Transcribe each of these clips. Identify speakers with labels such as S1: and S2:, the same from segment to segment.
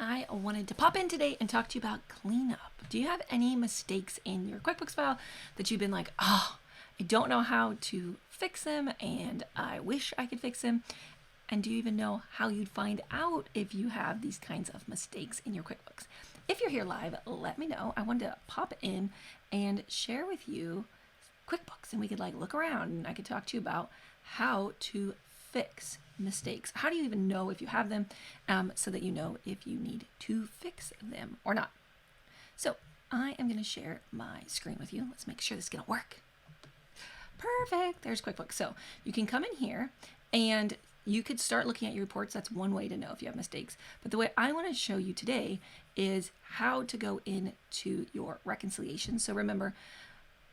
S1: I wanted to pop in today and talk to you about cleanup. Do you have any mistakes in your QuickBooks file that you've been like, oh, I don't know how to fix them and I wish I could fix them? And do you even know how you'd find out if you have these kinds of mistakes in your QuickBooks? If you're here live, let me know. I wanted to pop in and share with you QuickBooks, and we could look around and I could talk to you about how to fix mistakes. How do you even know if you have them, so that you know if you need to fix them or not? So I am going to share my screen with you. Let's make sure this is going to work. Perfect. There's QuickBooks. So you can come in here and you could start looking at your reports. That's one way to know if you have mistakes. But the way I want to show you today is how to go into your reconciliation. So remember,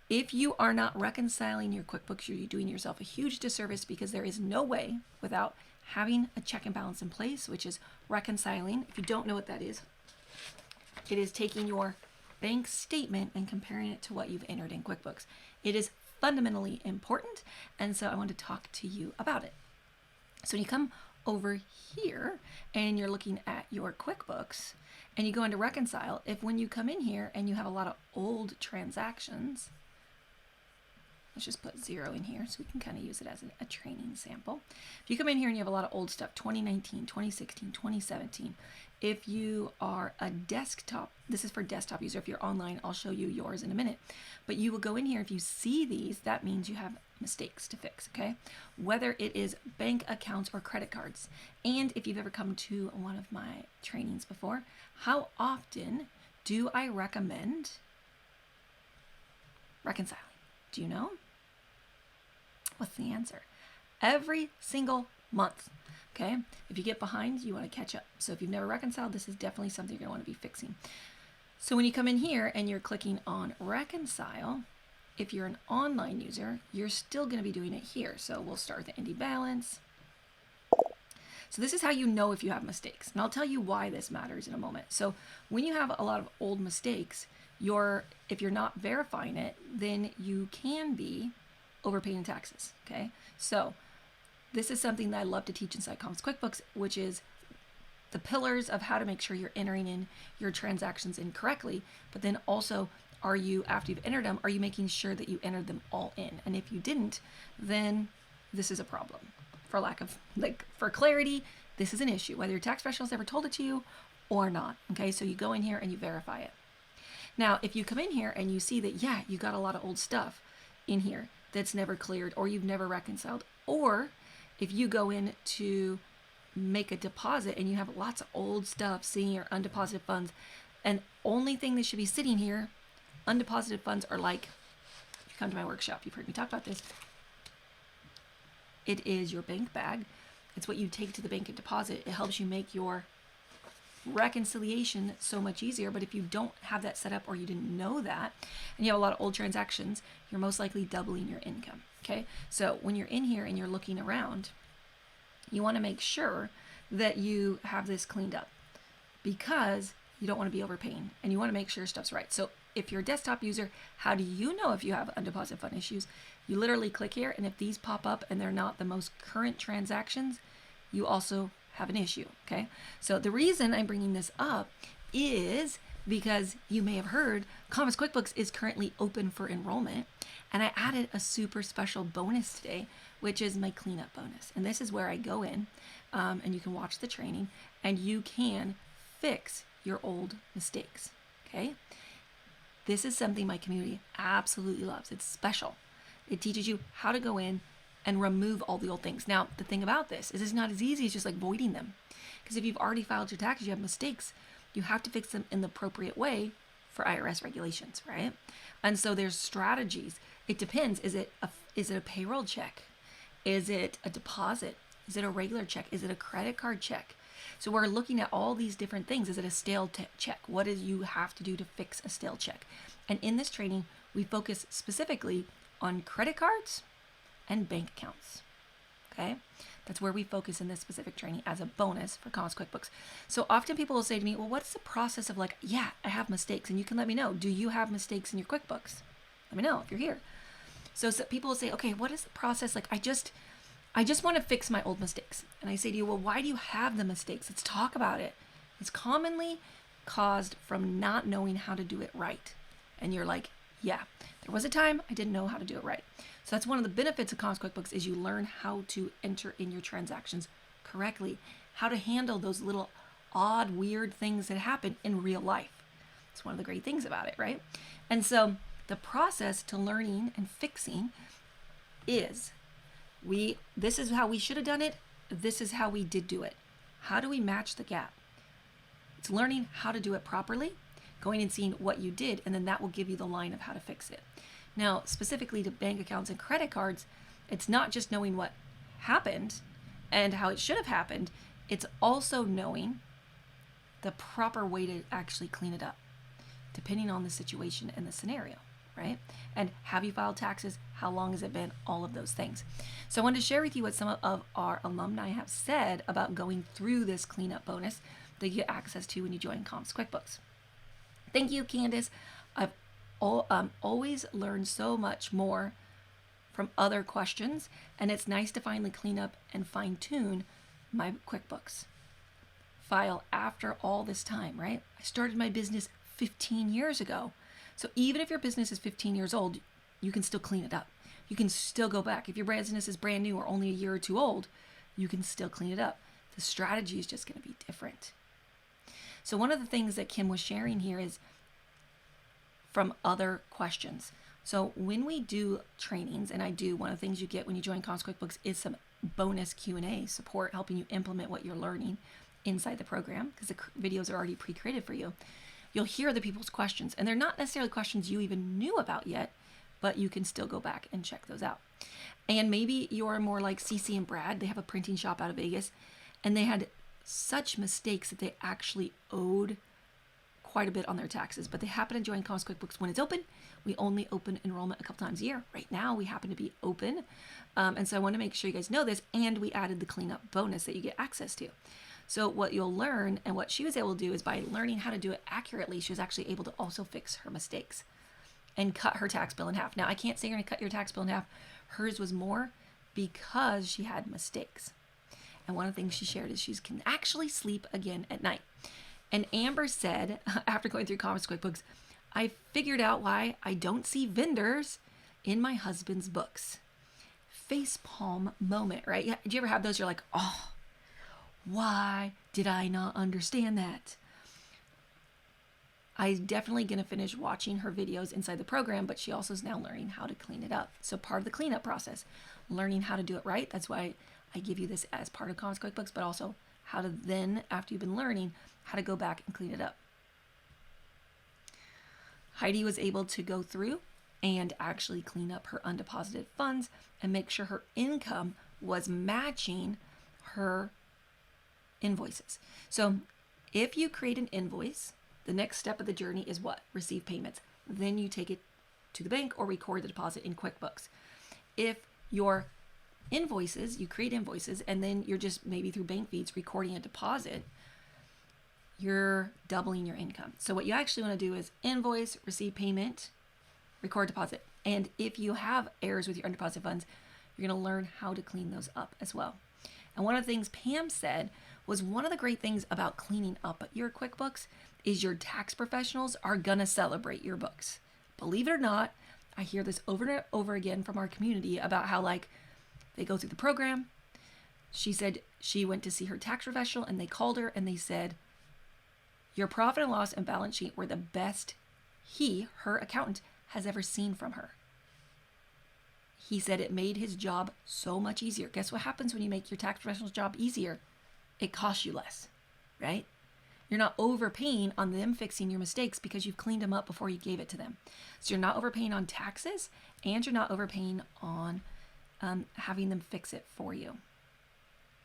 S1: if you are not reconciling your QuickBooks, you're doing yourself a huge disservice, because there is no way without having a check and balance in place, which is reconciling. If you don't know what that is, it is taking your bank statement and comparing it to what you've entered in QuickBooks. It is fundamentally important, and so I want to talk to you about it. So when you come over here and you're looking at your QuickBooks and you go into reconcile, if when you come in here and you have a lot of old transactions, let's just put 0 in here so we can kind of use it as a training sample. If you come in here and you have a lot of old stuff, 2019, 2016, 2017, if you are a desktop, this is for desktop user. If you're online, I'll show you yours in a minute. But you will go in here, if you see these, that means you have mistakes to fix, okay? Whether it is bank accounts or credit cards. And if you've ever come to one of my trainings before, how often do I recommend reconciling? Do you know? What's the answer? Every single month, okay? If you get behind, you want to catch up. So if you've never reconciled, this is definitely something you're going to want to be fixing. So when you come in here and you're clicking on reconcile, if you're an online user, you're still going to be doing it here. So we'll start with the Indy balance. So this is how you know if you have mistakes. And I'll tell you why this matters in a moment. So when you have a lot of old mistakes, if you're not verifying it, then you can be overpaying taxes, okay? So this is something that I love to teach inside Comps QuickBooks, which is the pillars of how to make sure you're entering in your transactions in correctly, but then also, after you've entered them, are you making sure that you entered them all in? And if you didn't, then this is a problem. For lack of, for clarity, this is an issue, whether your tax professional's ever told it to you or not, okay? So you go in here and you verify it. Now, if you come in here and you see that, yeah, you got a lot of old stuff in here that's never cleared, or you've never reconciled, or if you go in to make a deposit and you have lots of old stuff sitting your undeposited funds, and only thing that should be sitting here, undeposited funds are if you come to my workshop, you've heard me talk about this, it is your bank bag. It's what you take to the bank and deposit. It helps you make your reconciliation so much easier. But if you don't have that set up, or you didn't know that, and you have a lot of old transactions, you're most likely doubling your income, okay? So when you're in here and you're looking around, you want to make sure that you have this cleaned up, because you don't want to be overpaying and you want to make sure stuff's right. So if you're a desktop user, how do you know if you have undeposited fund issues? You literally click here, and if these pop up and they're not the most current transactions, you also have an issue, okay? So the reason I'm bringing this up is because you may have heard Candus QuickBooks is currently open for enrollment, and I added a super special bonus today, which is my cleanup bonus. And this is where I go in, and you can watch the training, and you can fix your old mistakes, okay? This is something my community absolutely loves. It's special. It teaches you how to go in and remove all the old things. Now, the thing about this is it's not as easy as just voiding them. Because if you've already filed your taxes, you have mistakes, you have to fix them in the appropriate way for IRS regulations, right? And so there's strategies. It depends. Is it a payroll check? Is it a deposit? Is it a regular check? Is it a credit card check? So we're looking at all these different things. Is it a stale check? What do you have to do to fix a stale check? And in this training, we focus specifically on credit cards and bank accounts, okay? That's where we focus in this specific training as a bonus for Candus QuickBooks. So often people will say to me, well, what's the process of yeah, I have mistakes. And you can let me know, do you have mistakes in your QuickBooks? Let me know if you're here. So people will say, okay, what is the process? I just want to fix my old mistakes. And I say to you, well, why do you have the mistakes? Let's talk about it. It's commonly caused from not knowing how to do it right. And you're like, yeah, there was a time I didn't know how to do it right. So that's one of the benefits of Comms QuickBooks is you learn how to enter in your transactions correctly, how to handle those little odd, weird things that happen in real life. It's one of the great things about it, right? And so the process to learning and fixing is this is how we should have done it. This is how we did do it. How do we match the gap? It's learning how to do it properly, going and seeing what you did, and then that will give you the line of how to fix it. Now, specifically to bank accounts and credit cards, it's not just knowing what happened and how it should have happened. It's also knowing the proper way to actually clean it up, depending on the situation and the scenario, right? And have you filed taxes? How long has it been? All of those things. So I wanted to share with you what some of our alumni have said about going through this cleanup bonus that you get access to when you join Comms QuickBooks. Thank you, Candus. I've always learned so much more from other questions, and it's nice to finally clean up and fine-tune my QuickBooks file after all this time, right? I started my business 15 years ago. So even if your business is 15 years old, you can still clean it up. You can still go back. If your business is brand new or only a year or two old, you can still clean it up. The strategy is just going to be different. So one of the things that Kim was sharing here is from other questions. So when we do trainings, and I do, one of the things you get when you join Comms QuickBooks is some bonus Q&A support, helping you implement what you're learning inside the program, because the videos are already pre-created for you. You'll hear the people's questions, and they're not necessarily questions you even knew about yet, but you can still go back and check those out. And maybe you're more like Cece and Brad. They have a printing shop out of Vegas, and they had such mistakes that they actually owed quite a bit on their taxes, but they happen to join Comms QuickBooks when it's open. We only open enrollment a couple times a year. Right now, we happen to be open. And so I want to make sure you guys know this, and we added the cleanup bonus that you get access to. So what you'll learn, and what she was able to do, is by learning how to do it accurately, she was actually able to also fix her mistakes and cut her tax bill in half. Now, I can't say you're going to cut your tax bill in half. Hers was more because she had mistakes. And one of the things she shared is she can actually sleep again at night. And Amber said, after going through Comms QuickBooks, I figured out why I don't see vendors in my husband's books. Facepalm moment, right? Yeah, do you ever have those? You're like, oh, why did I not understand that? I'm definitely going to finish watching her videos inside the program, but she also is now learning how to clean it up. So part of the cleanup process, learning how to do it right. That's why I give you this as part of Comms QuickBooks, but also how to then, after you've been learning, how to go back and clean it up. Heidi was able to go through and actually clean up her undeposited funds and make sure her income was matching her invoices. So if you create an invoice, the next step of the journey is what? Receive payments. Then you take it to the bank or record the deposit in QuickBooks. If your invoices, you create invoices, and then you're just maybe through bank feeds recording a deposit, you're doubling your income. So what you actually want to do is invoice, receive payment, record deposit. And if you have errors with your undeposited funds, you're going to learn how to clean those up as well. And one of the things Pam said was one of the great things about cleaning up your QuickBooks is your tax professionals are going to celebrate your books. Believe it or not, I hear this over and over again from our community about how, like, they go through the program. She said she went to see her tax professional and they called her and they said, your profit and loss and balance sheet were the best her accountant, has ever seen from her. He said it made his job so much easier. Guess what happens when you make your tax professional's job easier? It costs you less, right? You're not overpaying on them fixing your mistakes because you've cleaned them up before you gave it to them. So you're not overpaying on taxes, and you're not overpaying on having them fix it for you.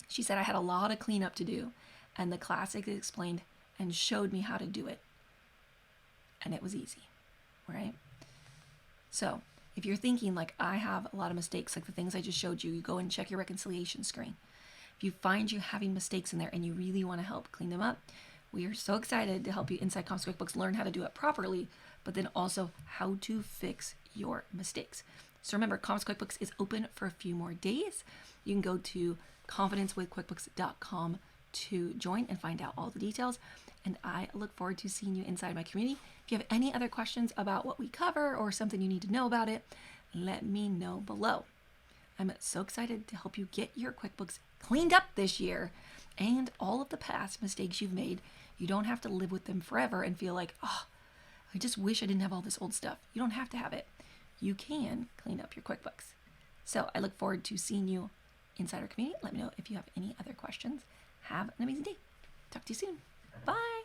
S1: She said, I had a lot of cleanup to do, and the classic explained and showed me how to do it. And it was easy, right? So if you're thinking like I have a lot of mistakes, like the things I just showed you, you go and check your reconciliation screen. If you find you having mistakes in there and you really want to help clean them up, we are so excited to help you inside Comms QuickBooks learn how to do it properly, but then also how to fix your mistakes. So remember, Comms QuickBooks is open for a few more days. You can go to confidencewithquickbooks.com to join and find out all the details. And I look forward to seeing you inside my community. If you have any other questions about what we cover or something you need to know about it, let me know below. I'm so excited to help you get your QuickBooks cleaned up this year, and all of the past mistakes you've made, you don't have to live with them forever and feel like, oh, I just wish I didn't have all this old stuff. You don't have to have it. You can clean up your QuickBooks. So I look forward to seeing you inside our community. Let me know if you have any other questions. Have an amazing day. Talk to you soon. Bye.